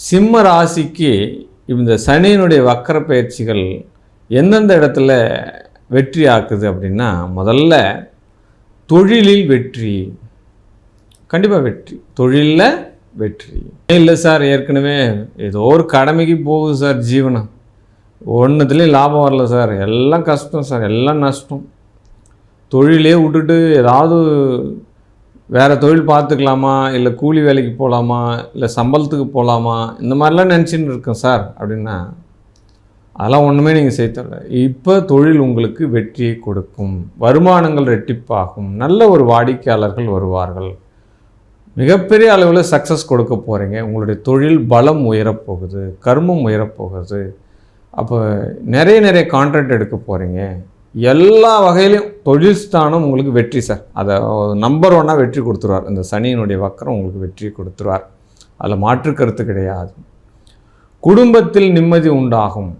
சிம்ம ராசிக்கு இந்த சனியினுடைய வக்கர பயிற்சிகள் எந்தெந்த இடத்துல வெற்றி ஆக்குது அப்படின்னா, முதல்ல தொழிலில் வெற்றி, கண்டிப்பாக வெற்றி, தொழிலில் வெற்றி. இல்லை சார் ஏற்கனவே ஏதோ ஒரு கடமைக்கு போகுது சார், ஜீவனம் ஒன்றுத்துலேயும் லாபம் வரல சார், எல்லாம் கஷ்டம் சார், எல்லாம் நஷ்டம், தொழிலே விட்டுட்டு ஏதாவது வேறு தொழில் பார்த்துக்கலாமா, இல்லை கூலி வேலைக்கு போகலாமா, இல்லை சம்பளத்துக்கு போகலாமா, இந்த மாதிரிலாம் நினச்சின்னு இருக்கேன் சார் அப்படின்னா, அதெல்லாம் ஒன்றுமே நீங்கள் செய்யல. இப்போ தொழில் உங்களுக்கு வெற்றியை கொடுக்கும், வருமானங்கள் ரெட்டிப்பாகும், நல்ல ஒரு வாடிக்கையாளர்கள் வருவார்கள், மிகப்பெரிய அளவில் சக்ஸஸ் கொடுக்க போகிறீங்க, உங்களுடைய தொழில் பலம் உயரப்போகுது, கர்மம் உயரப்போகுது, அப்போ நிறைய கான்ட்ராக்ட் எடுக்க போகிறீங்க, எல்லா வகையிலையும் தொழில் ஸ்தானம் உங்களுக்கு வெற்றி சார். அதை நம்பர் 1 வெற்றி கொடுத்துருவார். இந்த சனியினுடைய வக்கரம் உங்களுக்கு வெற்றி கொடுத்துருவார், அதில் மாற்று கருத்து கிடையாது. குடும்பத்தில் நிம்மதி உண்டாகும்.